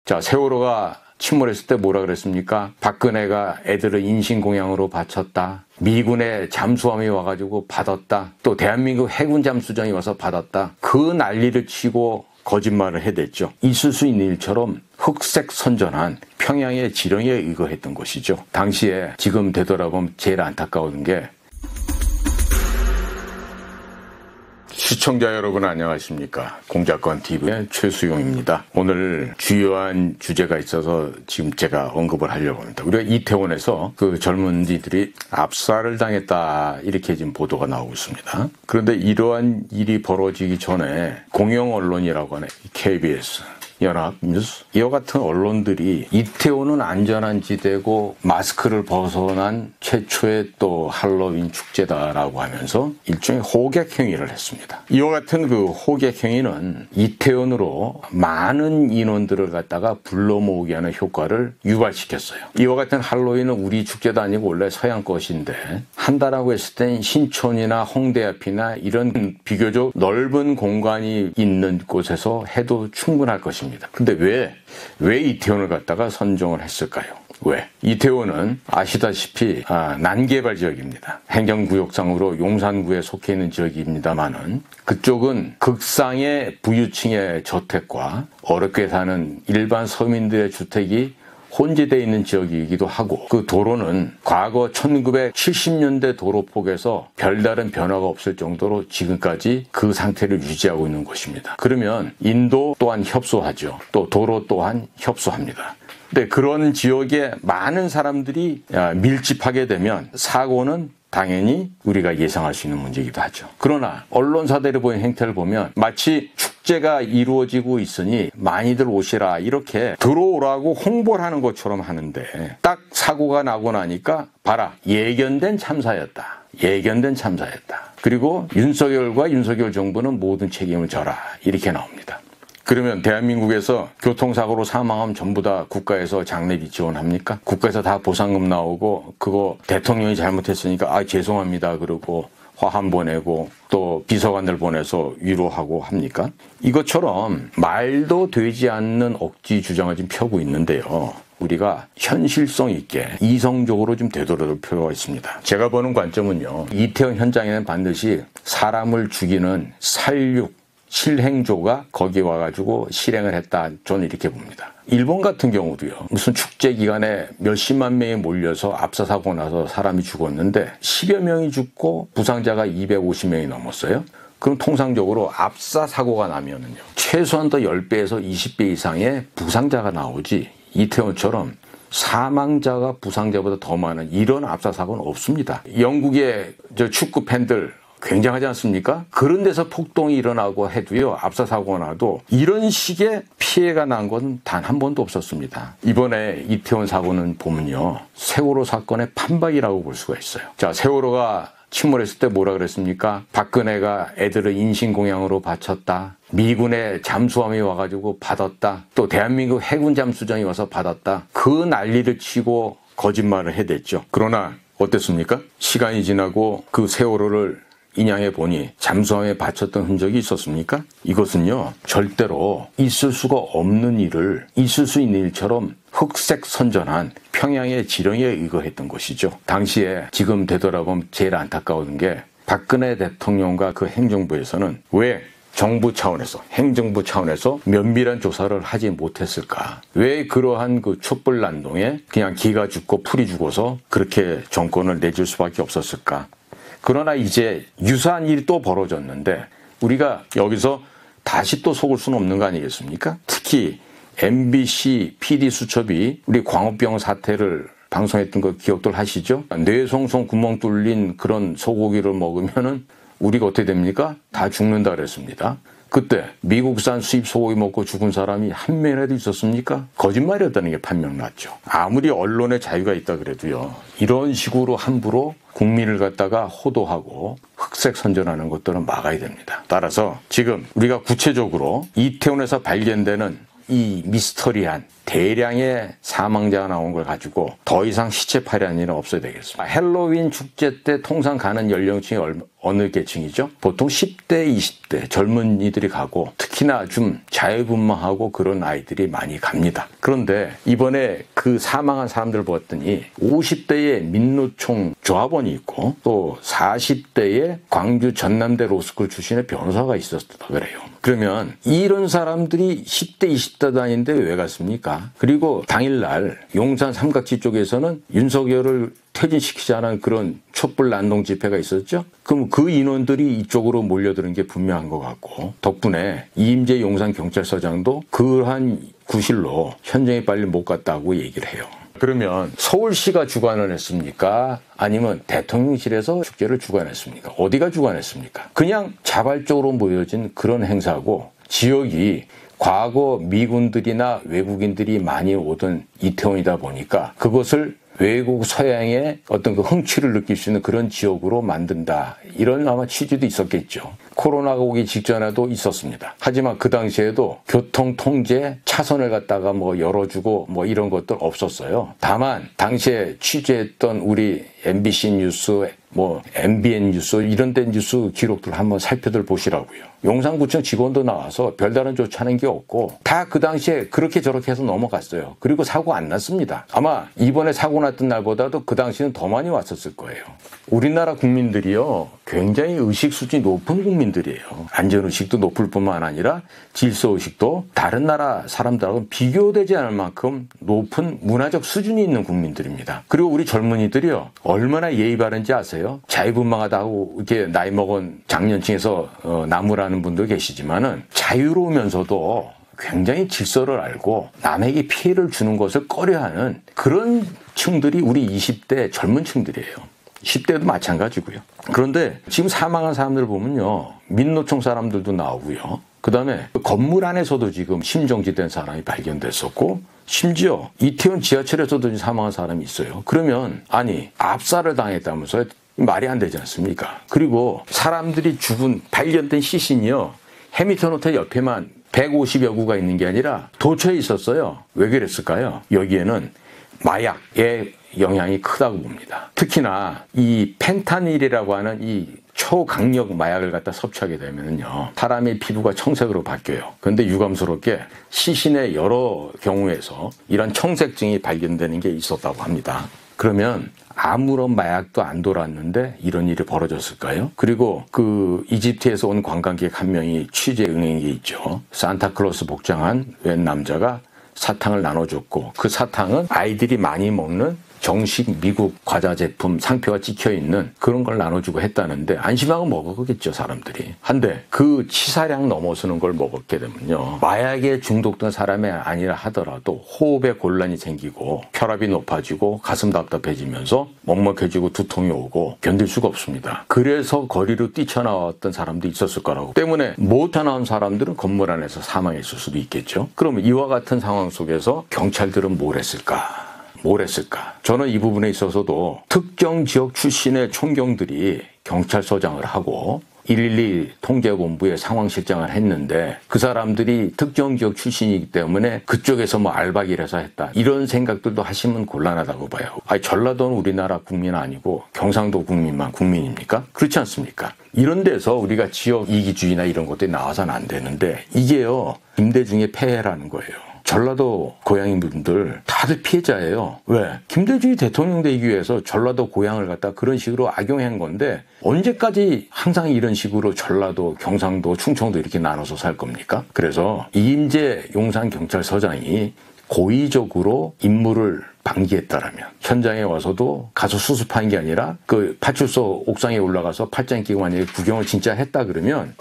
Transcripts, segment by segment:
자, 세월호가 침몰했을 때 뭐라 그랬습니까? 박근혜가 애들을 인신공양으로 바쳤다. 미군의 잠수함이 와가지고 받았다. 또 대한민국 해군 잠수정이 와서 받았다. 그 난리를 치고 거짓말을 해댔죠. 있을 수 있는 일처럼 흑색 선전한 평양의 지령에 의거했던 것이죠. 당시에 지금 되돌아보면 제일 안타까운 게, 시청자 여러분 안녕하십니까? 공작권TV의 최수용입니다. 오늘 주요한 주제가 있어서 지금 제가 언급을 하려고 합니다. 우리가 이태원에서 그 젊은이들이 압살을 당했다, 이렇게 지금 보도가 나오고 있습니다. 그런데 이러한 일이 벌어지기 전에 공영 언론이라고 하는 KBS, 연합뉴스, 이와 같은 언론들이 이태원은 안전한 지대고 마스크를 벗어난 최초의 또 할로윈 축제다라고 하면서 일종의 호객 행위를 했습니다. 이와 같은 그 호객 행위는 이태원으로 많은 인원들을 갖다가 불러 모으게 하는 효과를 유발시켰어요. 이와 같은 할로윈은 우리 축제도 아니고 원래 서양 것인데, 한다라고 했을 땐 신촌이나 홍대 앞이나 이런 비교적 넓은 공간이 있는 곳에서 해도 충분할 것입니다. 근데 왜 이태원을 갖다가 선정을 했을까요? 왜? 이태원은 아시다시피 난개발 지역입니다. 행정구역상으로 용산구에 속해 있는 지역입니다만은 그쪽은 극상의 부유층의 저택과 어렵게 사는 일반 서민들의 주택이 혼재되어 있는 지역이기도 하고, 그 도로는 과거 1970년대 도로폭에서 별다른 변화가 없을 정도로 지금까지 그 상태를 유지하고 있는 곳입니다. 그러면 인도 또한 협소하죠. 또 도로 또한 협소합니다. 근데 그런 지역에 많은 사람들이 밀집하게 되면 사고는 당연히 우리가 예상할 수 있는 문제이기도 하죠. 그러나 언론사들이 보이는 행태를 보면 마치 축제가 이루어지고 있으니 많이들 오시라, 이렇게 들어오라고 홍보를 하는 것처럼 하는데, 딱 사고가 나고 나니까 봐라, 예견된 참사였다. 예견된 참사였다. 그리고 윤석열 정부는 모든 책임을 져라, 이렇게 나옵니다. 그러면 대한민국에서 교통사고로 사망하면 전부 다 국가에서 장례비 지원합니까? 국가에서 다 보상금 나오고, 그거 대통령이 잘못했으니까 죄송합니다 그러고 화환 보내고 또 비서관들 보내서 위로하고 합니까? 이것처럼 말도 되지 않는 억지 주장을 지금 펴고 있는데요. 우리가 현실성 있게 이성적으로 좀 되돌아볼 필요가 있습니다. 제가 보는 관점은요, 이태원 현장에는 반드시 사람을 죽이는 살육 실행조가 거기 와가지고 실행을 했다, 저는 이렇게 봅니다. 일본 같은 경우도요, 무슨 축제 기간에 몇십만 명이 몰려서 압사사고 나서 사람이 죽었는데 10여 명이 죽고 부상자가 250명이 넘었어요. 그럼 통상적으로 압사사고가 나면은요, 최소한 더 10배에서 20배 이상의 부상자가 나오지, 이태원처럼 사망자가 부상자보다 더 많은 이런 압사사고는 없습니다. 영국의 축구 팬들 굉장하지 않습니까? 그런 데서 폭동이 일어나고 해도요, 압사사고가 나도 이런 식의 피해가 난 건 단 한 번도 없었습니다. 이번에 이태원 사고는 보면요, 세월호 사건의 판박이라고 볼 수가 있어요. 자, 세월호가 침몰했을 때 뭐라 그랬습니까? 박근혜가 애들을 인신공양으로 바쳤다. 미군의 잠수함이 와가지고 받았다. 또 대한민국 해군 잠수정이 와서 받았다. 그 난리를 치고 거짓말을 해댔죠. 그러나 어땠습니까? 시간이 지나고 그 세월호를 인양해 보니 잠수함에 받쳤던 흔적이 있었습니까? 이것은요, 절대로 있을 수가 없는 일을 있을 수 있는 일처럼 흑색 선전한 평양의 지령에 의거했던 것이죠. 당시에 지금 되돌아보면 제일 안타까운 게, 박근혜 대통령과 그 행정부에서는 왜 정부 차원에서, 행정부 차원에서 면밀한 조사를 하지 못했을까? 왜 그러한 그 촛불난동에 그냥 기가 죽고 풀이 죽어서 그렇게 정권을 내줄 수밖에 없었을까? 그러나 이제 유사한 일이 또 벌어졌는데 우리가 여기서 다시 또 속을 수는 없는 거 아니겠습니까? 특히 MBC PD수첩이 우리 광우병 사태를 방송했던 거 기억들 하시죠? 뇌송송 구멍 뚫린 그런 소고기를 먹으면은 우리가 어떻게 됩니까? 다 죽는다 그랬습니다. 그때 미국산 수입 소고기 먹고 죽은 사람이 한 명이라도 있었습니까? 거짓말이었다는 게 판명났죠. 아무리 언론의 자유가 있다 그래도요, 이런 식으로 함부로 국민을 갖다가 호도하고 흑색 선전하는 것들은 막아야 됩니다. 따라서 지금 우리가 구체적으로 이태원에서 발견되는 이 미스터리한 대량의 사망자가 나온 걸 가지고 더 이상 시체 파리한 일은 없어야 되겠습니다. 헬로윈 축제 때 통상 가는 연령층이 어느 계층이죠? 보통 10대, 20대 젊은이들이 가고 특히나 좀 자유분방하고 그런 아이들이 많이 갑니다. 그런데 이번에 그 사망한 사람들 보았더니 50대에 민노총 조합원이 있고 또 40대에 광주 전남대 로스쿨 출신의 변호사가 있었다 그래요. 그러면 이런 사람들이 10대, 20대 다니는데 왜 갔습니까? 그리고 당일날 용산 삼각지 쪽에서는 윤석열을 퇴진시키자는 그런 촛불 난동 집회가 있었죠. 그럼 그 인원들이 이쪽으로 몰려드는 게 분명한 것 같고 덕분에 이임재 용산경찰서장도 그러한 구실로 현장에 빨리 못 갔다고 얘기를 해요. 그러면 서울시가 주관을 했습니까? 아니면 대통령실에서 축제를 주관했습니까? 어디가 주관했습니까? 그냥 자발적으로 모여진 그런 행사고 지역이 과거 미군들이나 외국인들이 많이 오던 이태원이다 보니까 그것을 외국 서양의 어떤 그 흥취를 느낄 수 있는 그런 지역으로 만든다. 이런 아마 취지도 있었겠죠. 코로나가 오기 직전에도 있었습니다. 하지만 그 당시에도 교통 통제 차선을 갖다가 뭐 열어주고 뭐 이런 것들 없었어요. 다만 당시에 취재했던 우리 MBC 뉴스, 뭐 MBN 뉴스 이런 데 뉴스 기록들 한번 살펴들 보시라고요. 용산구청 직원도 나와서 별다른 조치하는 게 없고 다 그 당시에 그렇게 저렇게 해서 넘어갔어요. 그리고 사고 안 났습니다. 아마 이번에 사고 났던 날보다도 그 당시는 더 많이 왔었을 거예요. 우리나라 국민들이요 굉장히 의식 수준이 높은 국민들이에요. 안전의식도 높을 뿐만 아니라 질서의식도 다른 나라 사람들하고는 비교되지 않을 만큼 높은 문화적 수준이 있는 국민들입니다. 그리고 우리 젊은이들이요 얼마나 예의 바른지 아세요? 자유분방하다고 이렇게 나이 먹은 장년층에서 나무라는 분도 계시지만은 자유로우면서도 굉장히 질서를 알고 남에게 피해를 주는 것을 꺼려하는 그런 층들이 우리 20대 젊은 층들이에요. 10대도 마찬가지고요. 그런데 지금 사망한 사람들 보면요. 민노총 사람들도 나오고요. 그다음에 건물 안에서도 지금 심정지된 사람이 발견됐었고 심지어 이태원 지하철에서도 사망한 사람이 있어요. 그러면 아니 압사를 당했다면서요. 말이 안 되지 않습니까? 그리고 사람들이 죽은 발견된 시신이요. 해밀턴 호텔 옆에만 150여 구가 있는 게 아니라 도처에 있었어요. 왜 그랬을까요? 여기에는 마약의 영향이 크다고 봅니다. 특히나 이 펜타닐이라고 하는 이 초강력 마약을 갖다 섭취하게 되면요. 사람의 피부가 청색으로 바뀌어요. 그런데 유감스럽게 시신의 여러 경우에서 이런 청색증이 발견되는 게 있었다고 합니다. 그러면 아무런 마약도 안 돌았는데 이런 일이 벌어졌을까요? 그리고 그 이집트에서 온 관광객 한 명이 취재에 응한 게 있죠. 산타클로스 복장한 웬 남자가 사탕을 나눠줬고 그 사탕은 아이들이 많이 먹는 정식 미국 과자 제품 상표가 찍혀있는 그런 걸 나눠주고 했다는데 안심하고 먹었겠죠 사람들이. 한데 그 치사량 넘어서는 걸 먹었게 되면요 마약에 중독된 사람이 아니라 하더라도 호흡에 곤란이 생기고 혈압이 높아지고 가슴 답답해지면서 먹먹해지고 두통이 오고 견딜 수가 없습니다. 그래서 거리로 뛰쳐나왔던 사람도 있었을 거라고. 때문에 못 나온 사람들은 건물 안에서 사망했을 수도 있겠죠. 그럼 이와 같은 상황 속에서 경찰들은 뭘 했을까? 저는 이 부분에 있어서도 특정 지역 출신의 총경들이 경찰서장을 하고 112 통제본부에 상황실장을 했는데 그 사람들이 특정 지역 출신이기 때문에 그쪽에서 뭐 알박이를 해서 했다. 이런 생각들도 하시면 곤란하다고 봐요. 아니, 전라도는 우리나라 국민 아니고 경상도 국민만 국민입니까? 그렇지 않습니까? 이런 데서 우리가 지역 이기주의나 이런 것들이 나와서는 안 되는데 이게요. 김대중의 폐해라는 거예요. 전라도 고향인분들 다들 피해자예요. 왜? 김대중이 대통령 되기 위해서 전라도 고향을 갖다 그런 식으로 악용한 건데 언제까지 항상 이런 식으로 전라도, 경상도, 충청도 이렇게 나눠서 살 겁니까? 그래서 이임재 용산경찰서장이 고의적으로 임무를 방기했다라면 현장에 와서도 가서 수습한 게 아니라 그 파출소 옥상에 올라가서 팔짱 끼고 만약에 구경을 진짜 했다 그러면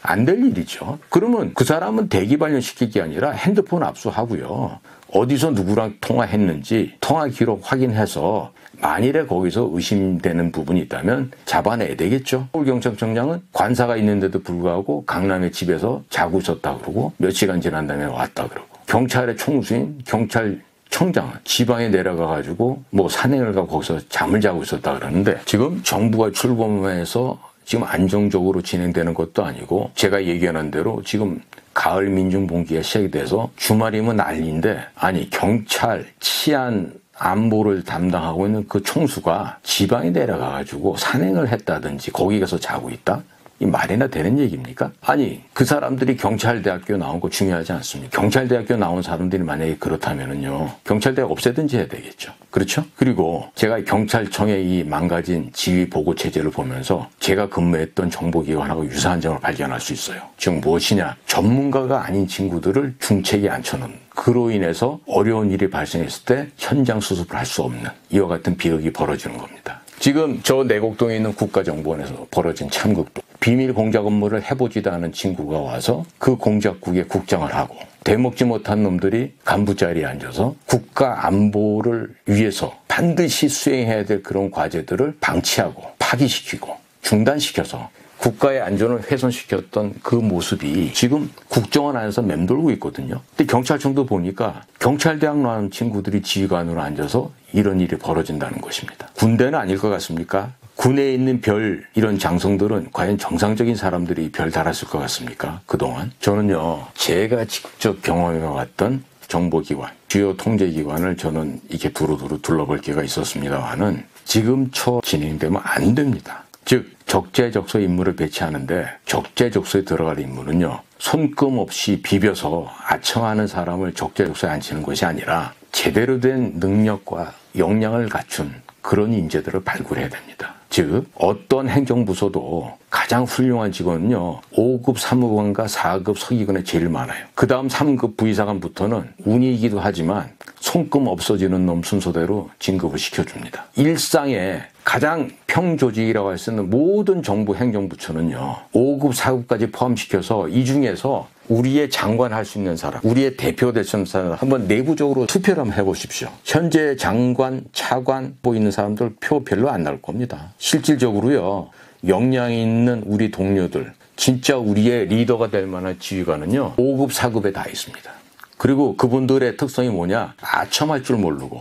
안 될 일이죠. 그러면 그 사람은 대기 발령시킬 게 아니라 핸드폰 압수하고요. 어디서 누구랑 통화했는지 통화 기록 확인해서 만일에 거기서 의심되는 부분이 있다면 잡아내야 되겠죠. 서울경찰청장은 관사가 있는데도 불구하고 강남의 집에서 자고 있었다 그러고 몇 시간 지난 다음에 왔다 그러고 경찰의 총수인 경찰청장은 지방에 내려가가지고 뭐 산행을 가고 거기서 잠을 자고 있었다 그러는데 지금 정부가 출범해서 지금 안정적으로 진행되는 것도 아니고 제가 얘기하는 대로 지금 가을 민중봉기가 시작이 돼서 주말이면 난리인데 아니 경찰, 치안, 안보를 담당하고 있는 그 총수가 지방에 내려가가지고 산행을 했다든지 거기 가서 자고 있다? 이 말이나 되는 얘기입니까? 아니 그 사람들이 경찰대학교 나온 거 중요하지 않습니까? 경찰대학교 나온 사람들이 만약에 그렇다면은요 경찰대학 없애든지 해야 되겠죠. 그렇죠? 그리고 제가 경찰청의 이 망가진 지휘 보고 체제를 보면서 제가 근무했던 정보기관하고 유사한 점을 발견할 수 있어요. 즉 무엇이냐? 전문가가 아닌 친구들을 중책에 앉혀놓는, 그로 인해서 어려운 일이 발생했을 때 현장 수습을 할 수 없는 이와 같은 비극이 벌어지는 겁니다. 지금 저 내곡동에 있는 국가정보원에서 벌어진 참극도 비밀 공작 업무를 해보지도 않은 친구가 와서 그 공작국에 국장을 하고 대먹지 못한 놈들이 간부 자리에 앉아서 국가 안보를 위해서 반드시 수행해야 될 그런 과제들을 방치하고 파기시키고 중단시켜서 국가의 안전을 훼손시켰던 그 모습이 지금 국정원 안에서 맴돌고 있거든요. 근데 경찰청도 보니까 경찰대학 나온 친구들이 지휘관으로 앉아서 이런 일이 벌어진다는 것입니다. 군대는 아닐 것 같습니까? 군에 있는 별 이런 장성들은 과연 정상적인 사람들이 별 달았을 것 같습니까? 그동안 저는요 제가 직접 경험해왔던 정보기관, 주요 통제기관을 저는 이렇게 두루두루 둘러볼 기회가 있었습니다만은 지금처럼 진행되면 안 됩니다. 즉 적재적소에 인물을 배치하는데 적재적소에 들어갈 인물은요 손금 없이 비벼서 아청하는 사람을 적재적소에 앉히는 것이 아니라 제대로 된 능력과 역량을 갖춘 그런 인재들을 발굴해야 됩니다. 즉 어떤 행정부서도 가장 훌륭한 직원은요 5급 사무관과 4급 서기관에 제일 많아요. 그 다음 3급 부의사관부터는 운이기도 하지만 손금 없어지는 놈 순서대로 진급을 시켜줍니다. 일상에 가장 평조직이라고 할 수 있는 모든 정부 행정부처는요 5급 4급까지 포함시켜서 이 중에서 우리의 장관 할 수 있는 사람, 우리의 대표 될 수 있는 사람 한번 내부적으로 투표를 한번 해보십시오. 현재 장관, 차관 보이는 사람들 표 별로 안 나올 겁니다. 실질적으로요 역량 있는 우리 동료들, 진짜 우리의 리더가 될 만한 지휘관은요 5급 4급에 다 있습니다. 그리고 그분들의 특성이 뭐냐? 아첨할 줄 모르고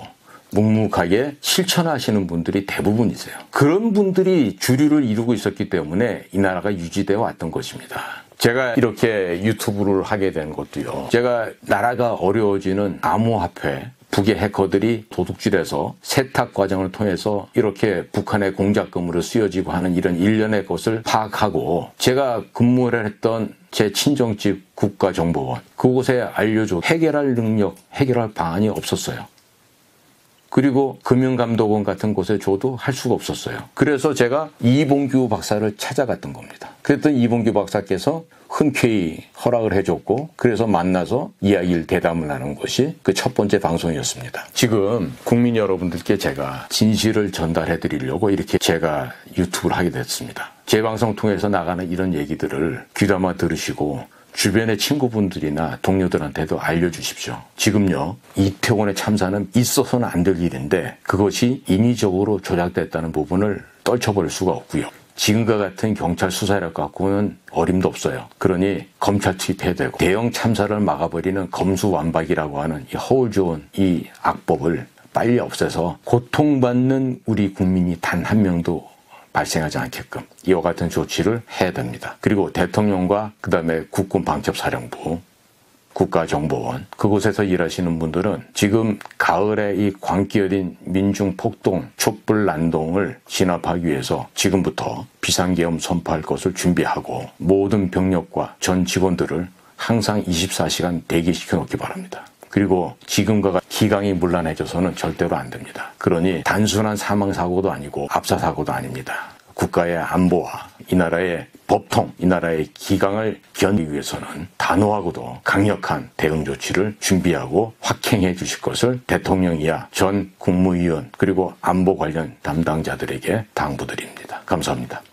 묵묵하게 실천하시는 분들이 대부분이세요. 그런 분들이 주류를 이루고 있었기 때문에 이 나라가 유지되어 왔던 것입니다. 제가 이렇게 유튜브를 하게 된 것도요. 제가 나라가 어려워지는 암호화폐, 북의 해커들이 도둑질해서 세탁 과정을 통해서 이렇게 북한의 공작금으로 쓰여지고 하는 이런 일련의 것을 파악하고 제가 근무를 했던 제 친정집 국가정보원 그곳에 알려줘 해결할 능력, 해결할 방안이 없었어요. 그리고 금융감독원 같은 곳에 줘도 할 수가 없었어요. 그래서 제가 이봉규 박사를 찾아갔던 겁니다. 그랬더니 이봉규 박사께서 흔쾌히 허락을 해줬고 그래서 만나서 이야기를 대담을 하는 것이 그 첫 번째 방송이었습니다. 지금 국민 여러분들께 제가 진실을 전달해 드리려고 이렇게 제가 유튜브를 하게 됐습니다. 제 방송 통해서 나가는 이런 얘기들을 귀담아 들으시고 주변의 친구분들이나 동료들한테도 알려주십시오. 지금요 이태원의 참사는 있어서는 안 될 일인데 그것이 인위적으로 조작됐다는 부분을 떨쳐버릴 수가 없고요. 지금과 같은 경찰 수사력 갖고는 어림도 없어요. 그러니 검찰 투입해야 되고 대형 참사를 막아버리는 검수완박이라고 하는 이 허울 좋은 이 악법을 빨리 없애서 고통받는 우리 국민이 단 한 명도 발생하지 않게끔 이와 같은 조치를 해야 됩니다. 그리고 대통령과 그 다음에 국군방첩사령부, 국가정보원 그곳에서 일하시는 분들은 지금 가을에 이 광기 어린 민중폭동, 촛불난동을 진압하기 위해서 지금부터 비상계엄 선포할 것을 준비하고 모든 병력과 전 직원들을 항상 24시간 대기시켜 놓기 바랍니다. 그리고 지금과 같은 기강이 문란해져서는 절대로 안 됩니다. 그러니 단순한 사망사고도 아니고 압사사고도 아닙니다. 국가의 안보와 이 나라의 법통, 이 나라의 기강을 견디기 위해서는 단호하고도 강력한 대응 조치를 준비하고 확행해 주실 것을 대통령이야 전 국무위원 그리고 안보 관련 담당자들에게 당부드립니다. 감사합니다.